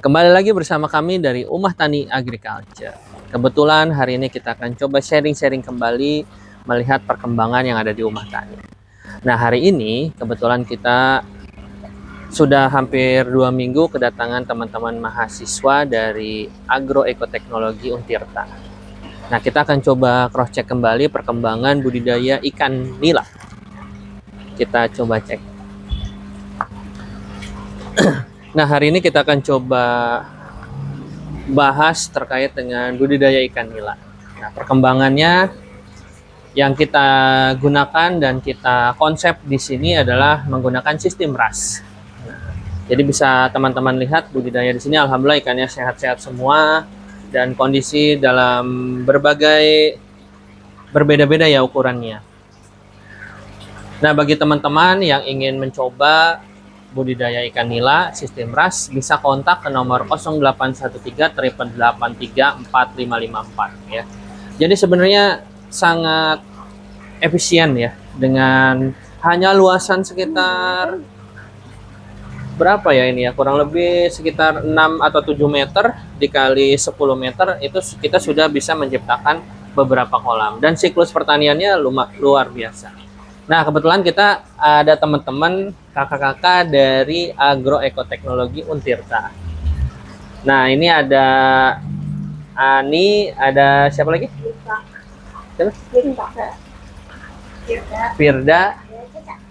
Kembali lagi bersama kami dari Umah Tani Agriculture. Kebetulan hari ini kita akan coba sharing-sharing kembali melihat perkembangan yang ada di Umah Tani. Nah, hari ini kebetulan kita sudah hampir 2 minggu kedatangan teman-teman mahasiswa dari Agroekoteknologi Untirta. Nah, kita akan coba cross check kembali perkembangan budidaya ikan nila. Kita coba cek. Nah, hari ini kita akan coba bahas terkait dengan budidaya ikan nila. Nah, perkembangannya yang kita gunakan dan kita konsep di sini adalah menggunakan sistem RAS. Nah, jadi bisa teman-teman lihat budidaya di sini, alhamdulillah ikannya sehat-sehat semua dan kondisi dalam berbagai berbeda-beda ya ukurannya. Nah, bagi teman-teman yang ingin mencoba budidaya ikan nila sistem RAS, bisa kontak ke nomor 0813 883 4554 ya. Jadi sebenarnya sangat efisien ya, dengan hanya luasan sekitar berapa ya ini ya, kurang lebih sekitar 6 atau 7 meter dikali 10 meter itu kita sudah bisa menciptakan beberapa kolam dan siklus pertaniannya luar biasa. Nah, kebetulan kita ada teman-teman kakak-kakak dari Agroekoteknologi Untirta. Nah, ini ada Ani, ada siapa lagi? Siapa? Firda,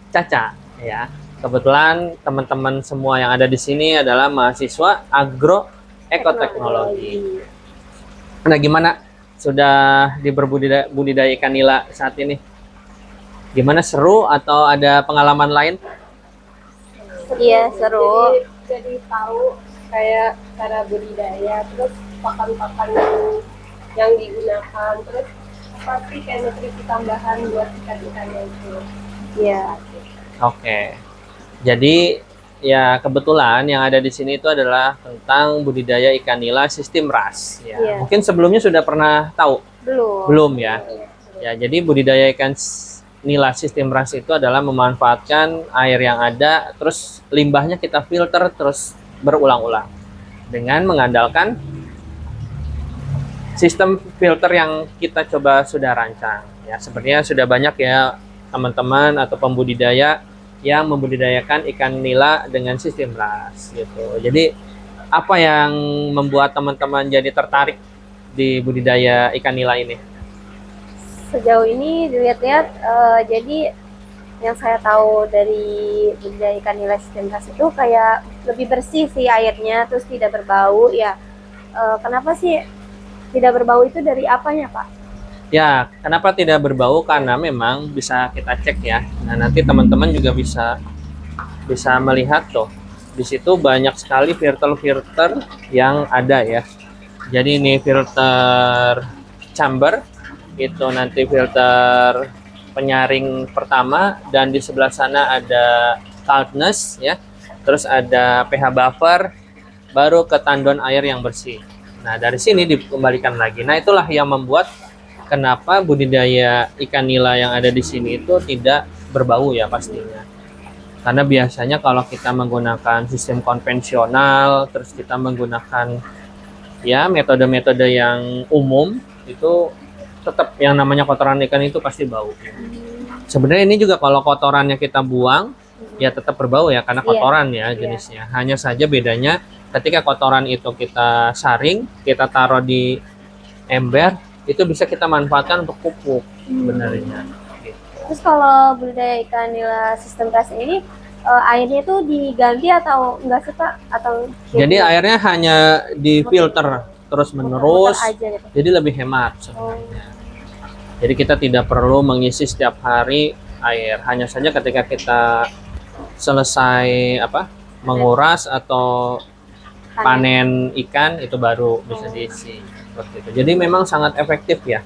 Caca. Ya, kebetulan teman-teman semua yang ada di sini adalah mahasiswa Agroekoteknologi. Nah, gimana? Sudah budidaya ikan nila saat ini? Gimana, seru atau ada pengalaman lain? Iya, seru. Jadi tahu kayak cara budidaya, terus pakan-pakan yang digunakan, terus pasti kayak nutrisi tambahan buat ikan-ikannya itu. Iya. Oke. Jadi ya kebetulan yang ada di sini itu adalah tentang budidaya ikan nila sistem RAS. Ya. Iya. Mungkin sebelumnya sudah pernah tahu? Belum. Belum ya. Ya, jadi budidaya ikan nila sistem RAS itu adalah memanfaatkan air yang ada, terus limbahnya kita filter terus berulang-ulang dengan mengandalkan sistem filter yang kita coba sudah rancang. Ya, sebenarnya sudah banyak ya teman-teman atau pembudidaya yang membudidayakan ikan nila dengan sistem RAS gitu. Jadi apa yang membuat teman-teman jadi tertarik di budidaya ikan nila ini? Sejauh ini dilihat-lihat, jadi yang saya tahu dari budidaya ikan nila sistem RAS itu kayak lebih bersih sih airnya, terus tidak berbau ya. Kenapa sih tidak berbau itu dari apanya, Pak? Ya, kenapa tidak berbau? Karena memang bisa kita cek ya. Nah, nanti teman-teman juga bisa melihat tuh. Di situ banyak sekali filter-filter yang ada ya. Jadi ini filter chamber, itu nanti filter penyaring pertama, dan di sebelah sana ada saltness ya. Terus ada pH buffer, baru ke tandon air yang bersih. Nah, dari sini dikembalikan lagi. Nah, itulah yang membuat kenapa budidaya ikan nila yang ada di sini itu tidak berbau ya pastinya. Karena biasanya kalau kita menggunakan sistem konvensional, terus kita menggunakan ya metode-metode yang umum, itu tetap yang namanya kotoran ikan itu pasti bau. Sebenarnya ini juga kalau kotorannya kita buang, ya tetap berbau ya, karena kotoran ya jenisnya. Hanya saja bedanya ketika kotoran itu kita saring, kita taruh di ember, itu bisa kita manfaatkan untuk pupuk sebenarnya. Terus kalau budidaya ikan nila sistem RAS ini, airnya itu diganti atau enggak sih, Pak? Atau Jadi airnya hanya difilter terus menerus, aja gitu. jadi lebih hemat sebenarnya. Jadi kita tidak perlu mengisi setiap hari air, hanya saja ketika kita selesai menguras atau panen ikan itu baru bisa diisi seperti itu. Jadi memang sangat efektif ya.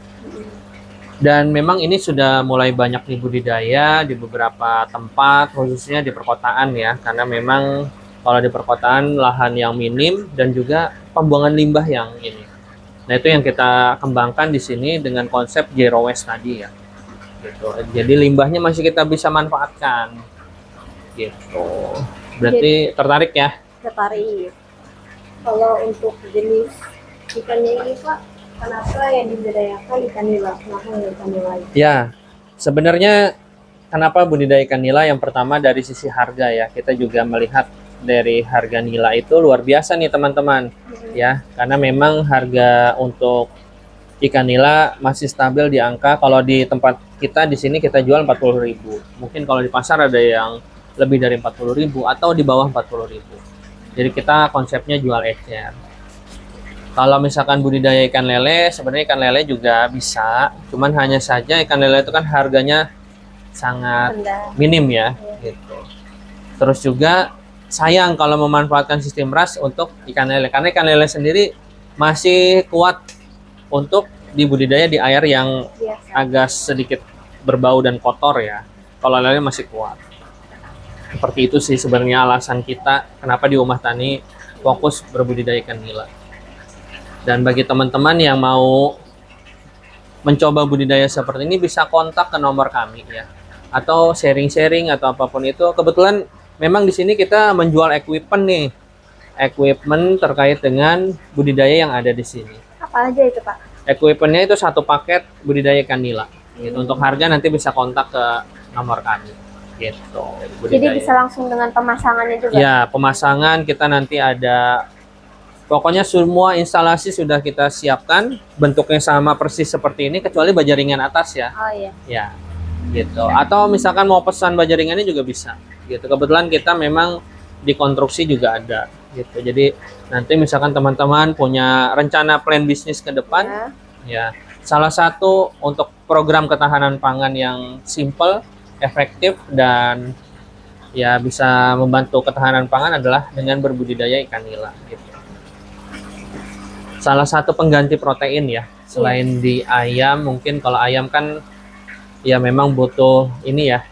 Dan memang ini sudah mulai banyak dibudidaya di beberapa tempat, khususnya di perkotaan ya, karena memang kalau di perkotaan lahan yang minim dan juga pembuangan limbah yang ini. Nah, itu yang kita kembangkan di sini dengan konsep zero waste tadi ya. Gitu. Jadi limbahnya masih kita bisa manfaatkan. Gitu. Berarti tertarik ya? Tertarik. Kalau untuk jenis ikannya ini Pak, kenapa yang dibudidayakan ikan nila? Kenapa nggak ikan nila? Ya, sebenarnya kenapa budidaya ikan nila? Yang pertama dari sisi harga ya. Kita juga melihat dari harga nila itu luar biasa nih teman-teman. Ya, karena memang harga untuk ikan nila masih stabil di angka, kalau di tempat kita di sini kita jual 40.000. Mungkin kalau di pasar ada yang lebih dari 40.000 atau di bawah 40.000. Jadi kita konsepnya jual ecer. Kalau misalkan budidaya ikan lele, sebenarnya ikan lele juga bisa, cuman hanya saja ikan lele itu kan harganya sangat Rendah. minim ya, gitu. Terus juga sayang kalau memanfaatkan sistem ras untuk ikan lele, karena ikan lele sendiri masih kuat untuk dibudidaya di air yang Biasa. agak sedikit berbau dan kotor ya. Kalau lele masih kuat. Seperti itu sih sebenarnya alasan kita kenapa di Umah Tani fokus berbudidaya ikan nila. Dan bagi teman-teman yang mau mencoba budidaya seperti ini bisa kontak ke nomor kami ya. Atau sharing-sharing atau apapun itu. Kebetulan memang di sini kita menjual equipment nih. Equipment terkait dengan budidaya yang ada di sini. Apa aja itu Pak? Equipmentnya itu satu paket budidaya ikan nila. Gitu. Untuk harga nanti bisa kontak ke nomor kami. Gitu. Jadi Budidaya. bisa langsung dengan pemasangannya juga? Ya, pemasangan kita nanti ada. Pokoknya semua instalasi sudah kita siapkan, bentuknya sama persis seperti ini kecuali baja ringan atas ya. Oh iya. Ya, gitu. Atau misalkan mau pesan baja ringannya juga bisa. Gitu. Kebetulan kita memang di konstruksi juga ada gitu. Jadi nanti misalkan teman-teman punya rencana plan bisnis ke depan, Ya. ya, salah satu untuk program ketahanan pangan yang simple, efektif dan ya bisa membantu ketahanan pangan adalah dengan berbudidaya ikan nila gitu. Salah satu pengganti protein ya, selain di ayam. Mungkin kalau ayam kan ya memang butuh ini ya,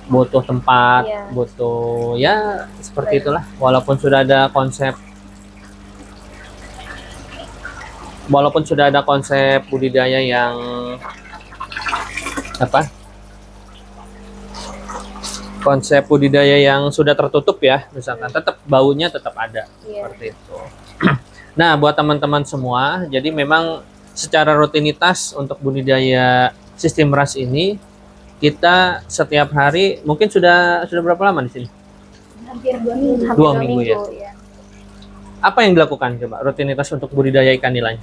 butuh tempat, Iya. butuh ya seperti itulah. Walaupun sudah ada konsep budidaya yang apa? Konsep budidaya yang sudah tertutup ya, misalkan tetap baunya tetap ada. Iya. Seperti itu. Nah, buat teman-teman semua, jadi memang secara rutinitas untuk budidaya sistem ras ini kita setiap hari mungkin sudah berapa lama di sini? Hampir 2 minggu. Dua minggu ya. Apa yang dilakukan coba rutinitas untuk budidaya ikan nilainya?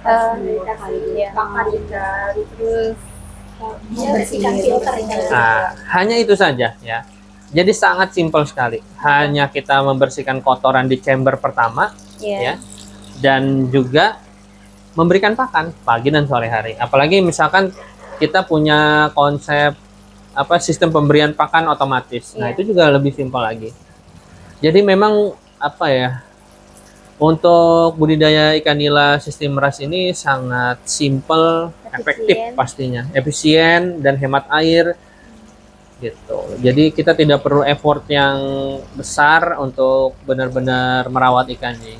Iya. Makan ikan, terus membersihkan filter ikan. Nah, hanya itu saja ya. Jadi sangat simpel sekali. Hanya kita membersihkan kotoran di chamber pertama Iya. ya. Dan juga memberikan pakan pagi dan sore hari. Apalagi misalkan kita punya konsep sistem pemberian pakan otomatis. Nah, Iya. itu juga lebih simpel lagi. Jadi memang untuk budidaya ikan nila sistem ras ini sangat simpel, efektif pastinya, efisien dan hemat air gitu. Jadi kita tidak perlu effort yang besar untuk benar-benar merawat ikannya.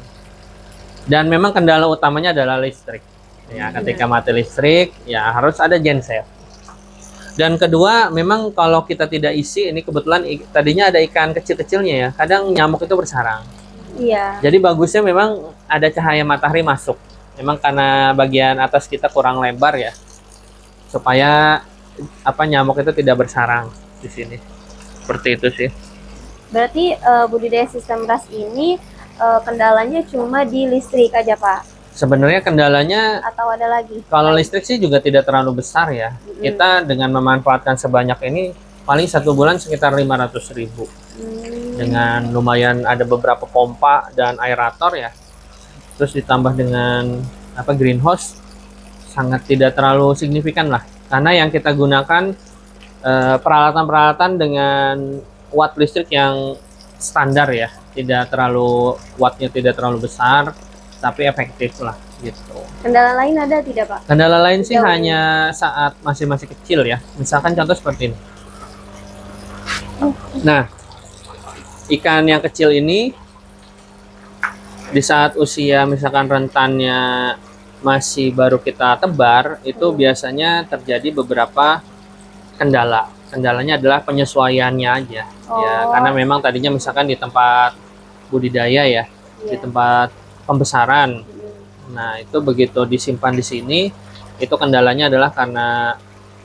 Dan memang kendala utamanya adalah listrik. Ya, ketika mati listrik, ya harus ada genset. Dan kedua, memang kalau kita tidak isi, ini kebetulan tadinya ada ikan kecil-kecilnya ya, kadang nyamuk itu bersarang. Iya. Jadi bagusnya memang ada cahaya matahari masuk. Memang karena bagian atas kita kurang lebar ya, supaya nyamuk itu tidak bersarang di sini. Seperti itu sih. Berarti budidaya sistem ras ini kendalanya cuma di listrik aja Pak? Sebenarnya kendalanya Atau ada lagi? kalau listrik sih juga tidak terlalu besar ya. Kita dengan memanfaatkan sebanyak ini paling 1 bulan sekitar 500.000. Dengan lumayan ada beberapa pompa dan aerator ya. Terus ditambah dengan greenhouse, sangat tidak terlalu signifikan lah. Karena yang kita gunakan peralatan-peralatan dengan watt listrik yang standar ya. Wattnya tidak terlalu besar, tapi efektif lah gitu. Kendala lain ada tidak Pak? Kendala lain sih Jauh. hanya saat masih kecil ya. Misalkan contoh seperti ini. Nah, ikan yang kecil ini di saat usia misalkan rentannya masih baru kita tebar, itu biasanya terjadi beberapa kendala. Kendalanya adalah penyesuaiannya aja. Ya, karena memang tadinya misalkan di tempat budidaya ya, di Iya. tempat pembesaran. Hmm. Nah, itu begitu disimpan di sini, itu kendalanya adalah karena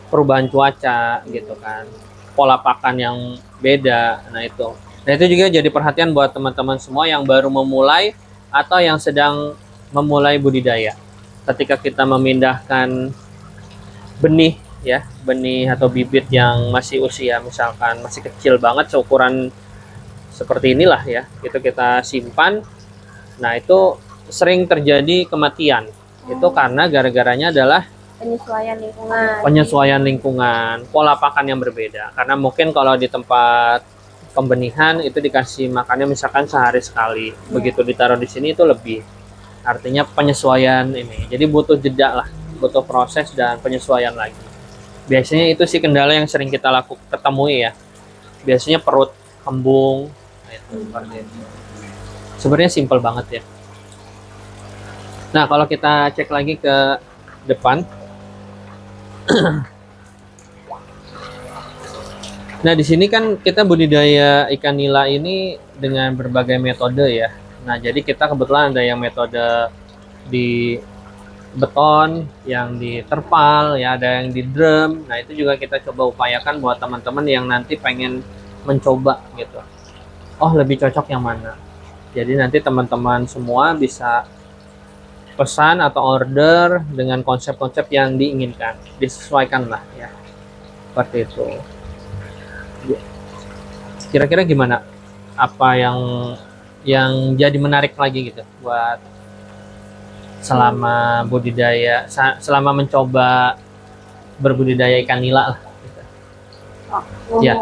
perubahan cuaca gitu kan. Pola pakan yang beda. Nah, itu. Nah, itu juga jadi perhatian buat teman-teman semua yang baru memulai atau yang sedang memulai budidaya. Ketika kita memindahkan benih ya, benih atau bibit yang masih usia misalkan masih kecil banget seukuran seperti inilah ya, itu kita simpan. Nah, itu sering terjadi kematian. Itu karena gara-garanya adalah Penyesuaian lingkungan. penyesuaian lingkungan, pola pakan yang berbeda. Karena mungkin kalau di tempat pembenihan itu dikasih makannya misalkan sehari sekali, begitu ditaruh di sini itu lebih. Artinya penyesuaian ini. Jadi butuh jeda lah, butuh proses dan penyesuaian lagi. Biasanya itu sih kendala yang sering kita ketemui ya. Biasanya perut kembung. Nah, itu seperti itu. Sebenarnya simpel banget ya. Nah, kalau kita cek lagi ke depan. Nah, di sini kan kita budidaya ikan nila ini dengan berbagai metode ya. Nah, jadi kita kebetulan ada yang metode di beton, yang di terpal, ya ada yang di drum. Nah, itu juga kita coba upayakan buat teman-teman yang nanti pengen mencoba gitu. Oh, lebih cocok yang mana? Jadi nanti teman-teman semua bisa pesan atau order dengan konsep-konsep yang diinginkan, disesuaikan lah ya, seperti itu. Kira-kira gimana? Apa yang jadi menarik lagi gitu buat selama budidaya, selama mencoba berbudidaya ikan nila lah. Gitu. Ya.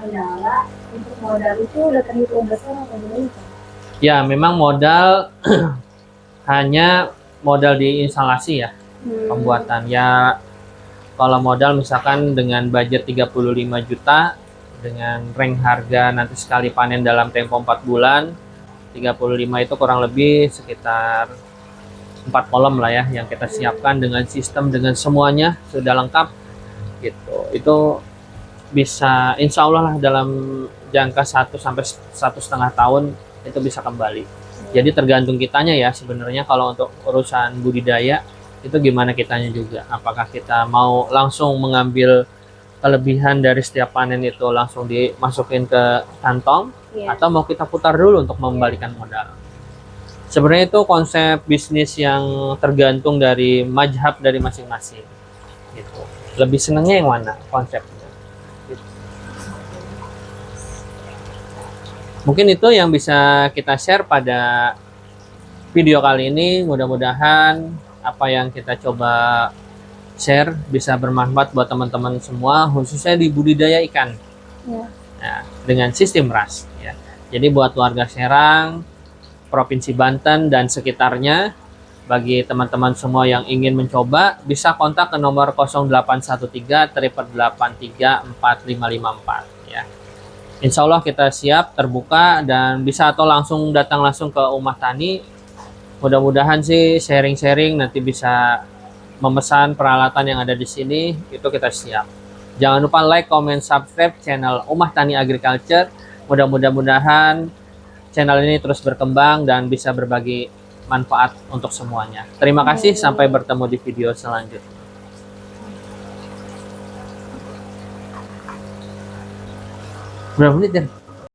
Kendala untuk modal itu udah terhitung besar atau belum? Ya, memang modal hanya modal di instalasi ya, pembuatan. Ya, kalau modal misalkan dengan budget 35 juta dengan rank harga nanti sekali panen dalam tempo 4 bulan, 35 itu kurang lebih sekitar 4 kolom lah ya yang kita siapkan dengan sistem, dengan semuanya sudah lengkap gitu. Itu bisa insya Allah lah dalam jangka 1 sampai 1,5 tahun itu bisa kembali. Jadi tergantung kitanya ya sebenarnya kalau untuk urusan budidaya itu gimana kitanya juga. Apakah kita mau langsung mengambil kelebihan dari setiap panen itu langsung dimasukin ke kantong, atau mau kita putar dulu untuk mengembalikan modal. Sebenarnya itu konsep bisnis yang tergantung dari mazhab dari masing-masing. Gitu. Lebih senangnya yang mana konsepnya? Mungkin itu yang bisa kita share pada video kali ini. Mudah-mudahan apa yang kita coba share bisa bermanfaat buat teman-teman semua, khususnya di budidaya ikan. Ya. Nah, dengan sistem RAS. Ya. Jadi buat warga Serang, Provinsi Banten dan sekitarnya, bagi teman-teman semua yang ingin mencoba, bisa kontak ke nomor 0813 883 4554. Ya. Insya Allah kita siap, terbuka, dan bisa atau langsung datang langsung ke Ummah Tani. Mudah-mudahan sih sharing-sharing nanti bisa memesan peralatan yang ada di sini, itu kita siap. Jangan lupa like, comment, subscribe channel Ummah Tani Agriculture. Mudah-mudahan channel ini terus berkembang dan bisa berbagi manfaat untuk semuanya. Terima kasih, sampai bertemu di video selanjutnya. Berapa menit, Dan?